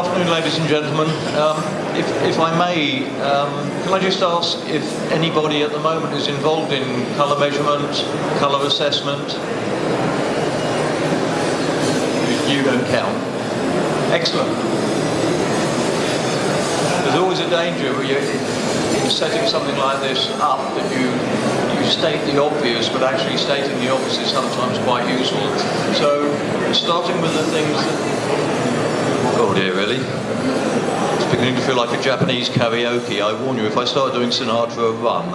afternoon, ladies and gentlemen. If I may, can I just ask if anybody at the moment is involved in colour measurement, colour assessment? You don't count. Excellent. There's always a danger when in setting something like this up that you state the obvious, but actually stating the obvious is sometimes quite useful. So, starting with the things that... Oh dear, really? It's beginning to feel like a Japanese karaoke. I warn you, if I start doing Sinatra, run.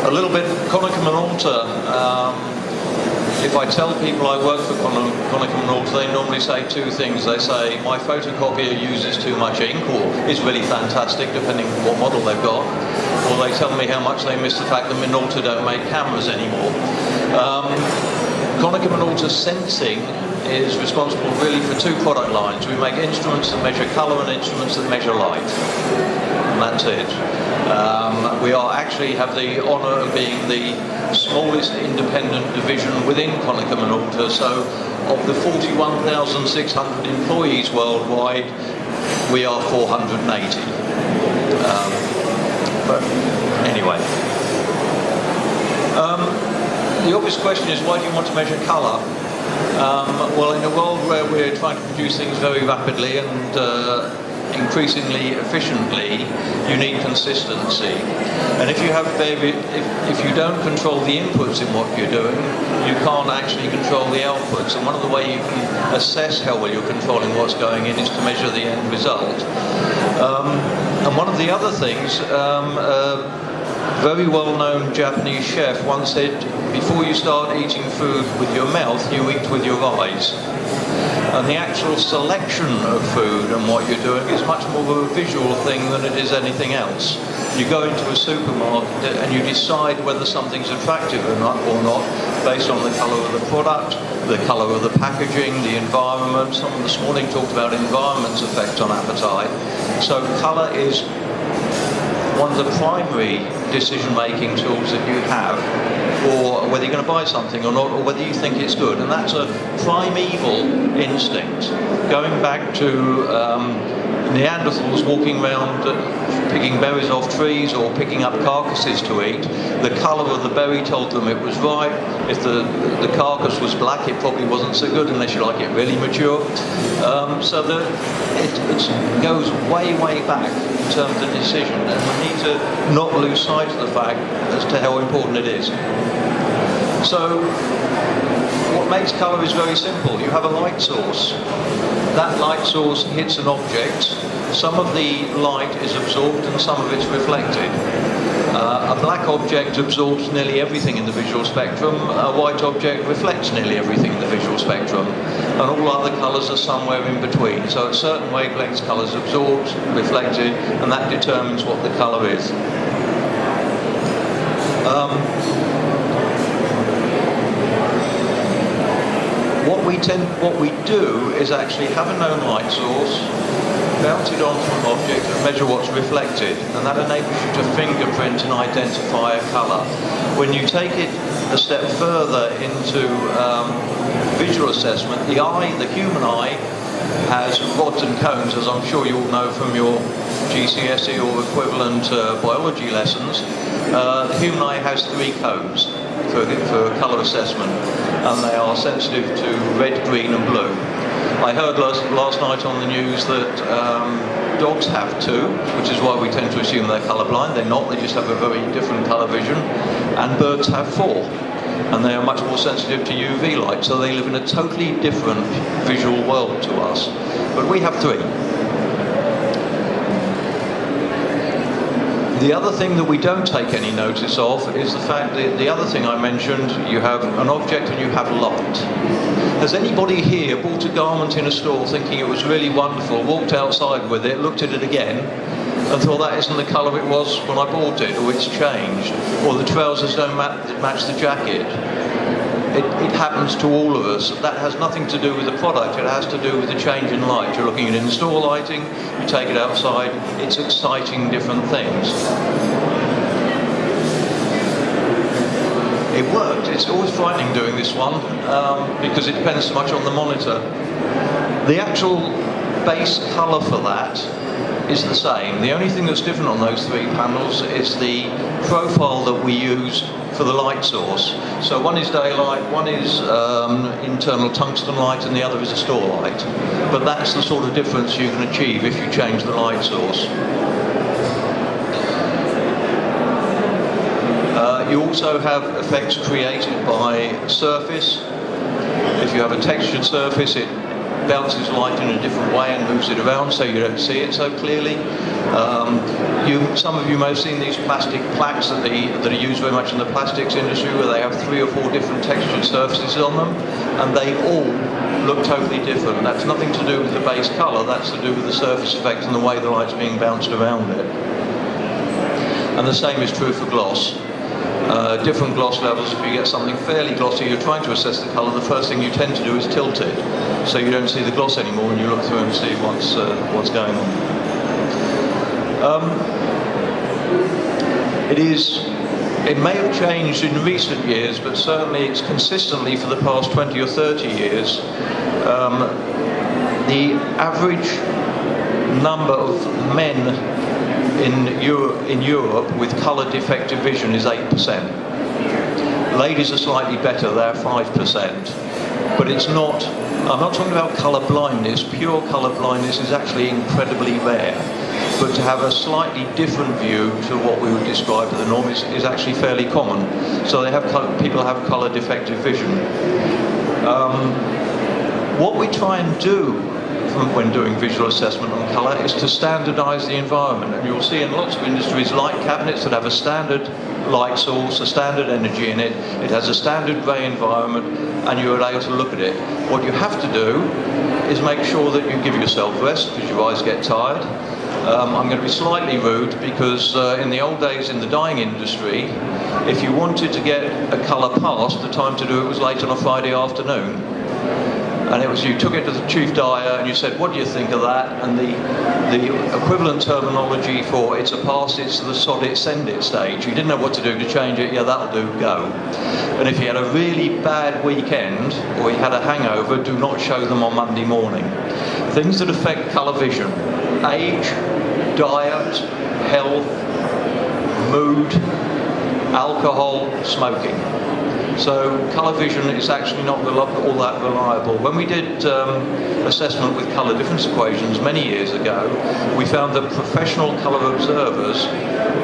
A little bit Konica Minolta. If I tell people I work for Konica Minolta, they normally say two things. They say, my photocopier uses too much ink, or is really fantastic, depending on what model they've got. Or they tell me how much they miss the fact that Minolta don't make cameras anymore. Konica Minolta Sensing is responsible really for two product lines. We make instruments that measure colour and instruments that measure light. And that's it. We actually have the honour of being the smallest independent division within Konica Minolta. So of the 41,600 employees worldwide, we are 480. But anyway. The obvious question is, why do you want to measure colour? Well, in a world where we're trying to produce things very rapidly and increasingly efficiently, you need consistency. And if you have if you don't control the inputs in what you're doing, you can't actually control the outputs. And one of the ways you can assess how well you're controlling what's going in is to measure the end result. And one of the other things, very well-known Japanese chef once said, before you start eating food with your mouth, you eat with your eyes. And the actual selection of food and what you're doing is much more of a visual thing than it is anything else. You go into a supermarket and you decide whether something's attractive or not based on the colour of the product, the colour of the packaging, the environment. Someone this morning talked about environment's effect on appetite. So colour is one of the primary decision-making tools that you have, or whether you're going to buy something or not, or whether you think it's good. And that's a primeval instinct. Going back to Neanderthals walking around picking berries off trees or picking up carcasses to eat, the colour of the berry told them it was right. If the carcass was black, it probably wasn't so good unless you like it really mature. So it goes way, way back in terms of the decision, and we need to not lose sight of the fact as to how important it is. So what makes colour is very simple. You have a light source. That light source hits an object. Some of the light is absorbed and some of it's reflected. A black object absorbs nearly everything in the visual spectrum. A white object reflects nearly everything in the visual spectrum. And all other colours are somewhere in between. So at certain wavelengths, colours absorbed, reflected, and that determines what the colour is. What we do is actually have a known light source, bounce it onto an object and measure what's reflected, and that enables you to fingerprint and identify a colour. When you take it a step further into visual assessment, the human eye, has rods and cones, as I'm sure you all know from your GCSE or equivalent biology lessons. The human eye has three cones for colour assessment, and they are sensitive to red, green and blue. I heard last night on the news that dogs have two, which is why we tend to assume they're colourblind. They're not, they just have a very different colour vision. And birds have four, and they are much more sensitive to UV light, so they live in a totally different visual world to us. But we have three. The other thing that we don't take any notice of is the fact that the other thing I mentioned, you have an object and you have light. Has anybody here bought a garment in a store thinking it was really wonderful, walked outside with it, looked at it again, and thought that isn't the colour it was when I bought it, or it's changed, or the trousers don't match the jacket? It happens to all of us. That has nothing to do with the product, it has to do with the change in light. You're looking at in-store lighting, you take it outside, it's exciting different things. It worked. It's always frightening doing this one because it depends so much on the monitor. The actual base colour for that is the same. The only thing that's different on those three panels is the profile that we use for the light source. So one is daylight, one is internal tungsten light, and the other is a store light. But that's the sort of difference you can achieve if you change the light source. You also have effects created by surface. If you have a textured surface, it bounces light in a different way and moves it around so you don't see it so clearly. Some of you may have seen these plastic plaques that are used very much in the plastics industry, where they have 3 or 4 different textured surfaces on them, and they all look totally different. That's nothing to do with the base colour, that's to do with the surface effect and the way the light's being bounced around it. And the same is true for gloss. Different gloss levels, if you get something fairly glossy, you're trying to assess the colour, the first thing you tend to do is tilt it, so you don't see the gloss anymore when you look through and see what's going on. It may have changed in recent years, but certainly it's consistently for the past 20 or 30 years. The average number of men in Europe with colour defective vision is 8%. Ladies are slightly better, they're 5%. But it's not, I'm not talking about colour blindness. Pure colour blindness is actually incredibly rare. But to have a slightly different view to what we would describe as the norm is actually fairly common. So people have colour defective vision. What we try and do when doing visual assessment on colour is to standardise the environment, and you'll see in lots of industries light cabinets that have a standard light source, a standard energy in it, it has a standard grey environment, and you're able to look at it. What you have to do is make sure that you give yourself rest because your eyes get tired. I'm going to be slightly rude because in the old days in the dyeing industry, if you wanted to get a colour pass, the time to do it was late on a Friday afternoon. And it was, you took it to the chief dyer and you said, what do you think of that? And the equivalent terminology for it's a pass, it's the sod it, send it stage. You didn't know what to do to change it, yeah, that'll do, go. And if you had a really bad weekend or you had a hangover, do not show them on Monday morning. Things that affect colour vision: age, diet, health, mood, alcohol, smoking. So colour vision is actually not all that reliable. When we did assessment with colour difference equations many years ago, we found that professional colour observers,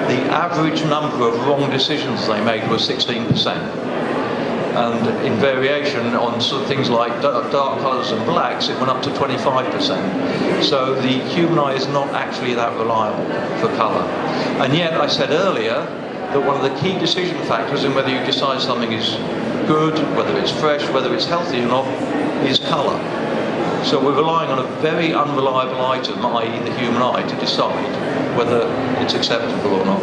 the average number of wrong decisions they made was 16%. And in variation on sort of things like dark colours and blacks, it went up to 25%. So the human eye is not actually that reliable for colour. And yet, I said earlier, that one of the key decision factors in whether you decide something is good, whether it's fresh, whether it's healthy or not, is colour. So we're relying on a very unreliable item, i.e. the human eye, to decide whether it's acceptable or not.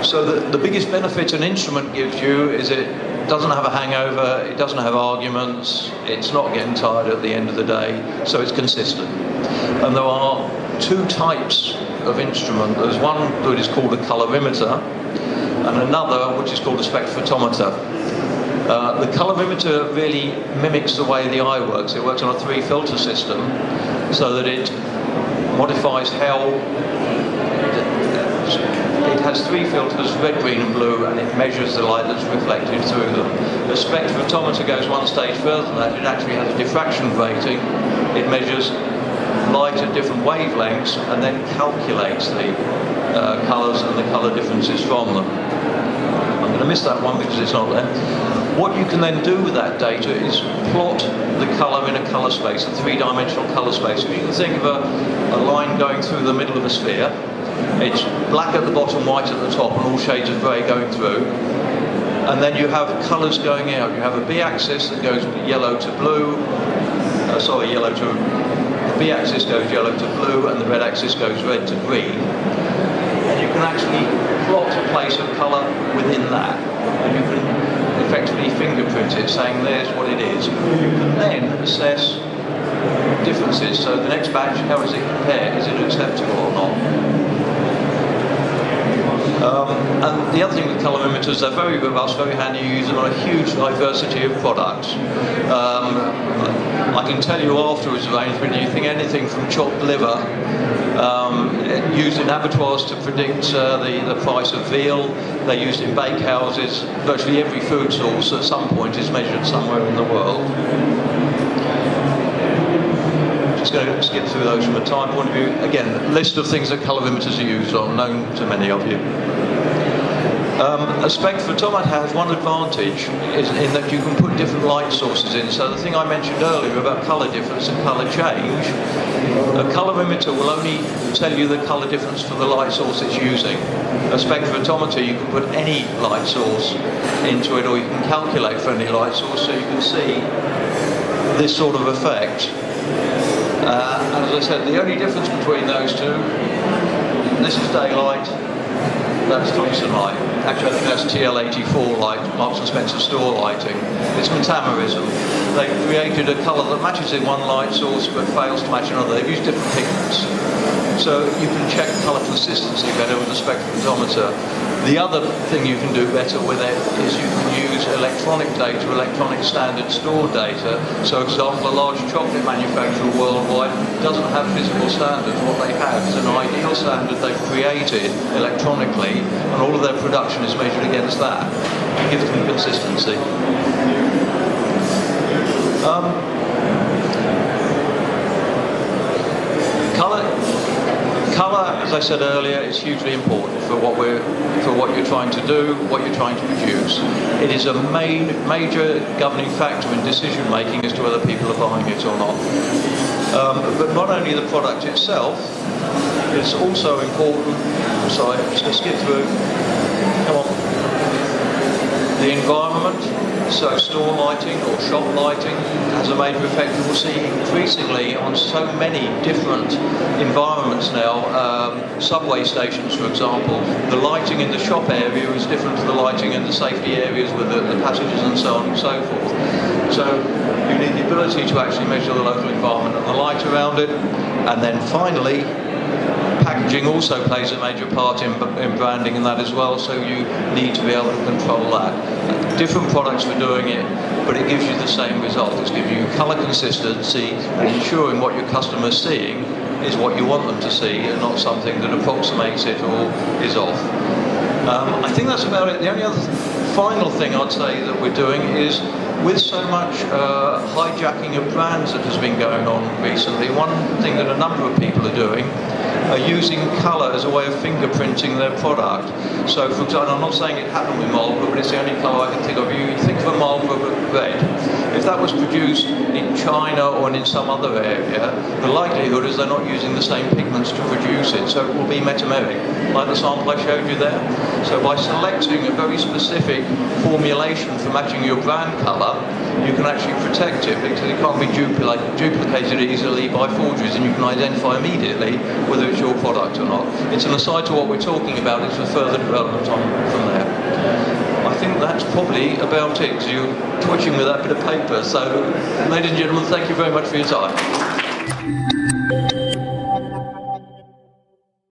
So the biggest benefit an instrument gives you is it doesn't have a hangover, it doesn't have arguments, it's not getting tired at the end of the day, so it's consistent. And there are 2 types of instrument. There's one that is called a colorimeter and another which is called a spectrophotometer. The colorimeter really mimics the way the eye works. It works on a 3 filter system so that it modifies how it has 3 filters, red, green and blue, and it measures the light that's reflected through them. The spectrophotometer goes one stage further than that. It actually has a diffraction grating. It measures light at different wavelengths and then calculates the colours and the colour differences from them. I'm going to miss that one because it's not there. What you can then do with that data is plot the colour in a colour space, a 3-dimensional colour space. If you can think of a line going through the middle of a sphere, it's black at the bottom, white at the top, and all shades of grey going through. And then you have colours going out. You have a B-axis that goes yellow to blue, yellow to... The B-axis goes yellow to blue, and the red axis goes red to green. And you can actually plot a place of colour within that. And you can effectively fingerprint it, saying there's what it is. You can then assess differences. So the next batch, how does it compare? Is it acceptable or not? And the other thing with colorimeters, they're very robust, very handy. You use them on a huge diversity of products. I can tell you afterwards, arrangement, you think anything from chopped liver, used in abattoirs to predict the price of veal. They're used in bakehouses. Virtually every food source at some point is measured somewhere in the world. Just going to skip through those from a time point of view. Again, list of things that colorimeters are used on, known to many of you. A spectrophotometer has one advantage in that you can put different light sources in. So the thing I mentioned earlier about colour difference and colour change, a colorimeter will only tell you the colour difference for the light source it's using. A spectrophotometer, you can put any light source into it, or you can calculate for any light source, so you can see this sort of effect. And as I said, the only difference between those two, this is daylight, that's tungsten light. Actually, I think that's TL84 light, Marks and Spencer store lighting. It's metamerism. They created a colour that matches in one light source but fails to match another. They've used different pigments. So you can check colour consistency better with a spectrophotometer. The other thing you can do better with it is you can use electronic data, electronic standard stored data. So, for example, a large chocolate manufacturer worldwide doesn't have physical standards. What they have is an ideal standard they've created electronically, and all of their production is measured against that. It gives them consistency. Colour, as I said earlier, is hugely important for what you're trying to do, what you're trying to produce. It is a major governing factor in decision making as to whether people are buying it or not. But not only the product itself, it's also important. Sorry, I'm just going to skip through. Come on. The environment, so store lighting or shop lighting has a major effect. We'll see increasingly on so many different environments now, subway stations for example, the lighting in the shop area is different to the lighting in the safety areas with the passengers and so on and so forth. So you need the ability to actually measure the local environment and the light around it. And then finally, packaging also plays a major part in branding and that as well, so you need to be able to control that. Different products for doing it, but it gives you the same result. It's giving you colour consistency and ensuring what your customer's seeing is what you want them to see and not something that approximates it or is off. I think that's about it. The only other final thing I'd say that we're doing is, with so much hijacking of brands that has been going on recently, one thing that a number of people are doing are using colour as a way of fingerprinting their product. So, for example, I'm not saying it happened with Marlboro, but it's the only colour I can think of. You think of a Marlboro red. If that was produced in China or in some other area, the likelihood is they're not using the same pigments to produce it, so it will be metameric, like the sample I showed you there. So by selecting a very specific formulation for matching your brand colour, you can actually protect it because it can't be duplicated easily by forgeries, and you can identify immediately whether it's your product or not. It's an aside to what we're talking about. It's a further development from there. I think that's probably about it, because you're twitching with that bit of paper. So, ladies and gentlemen, thank you very much for your time.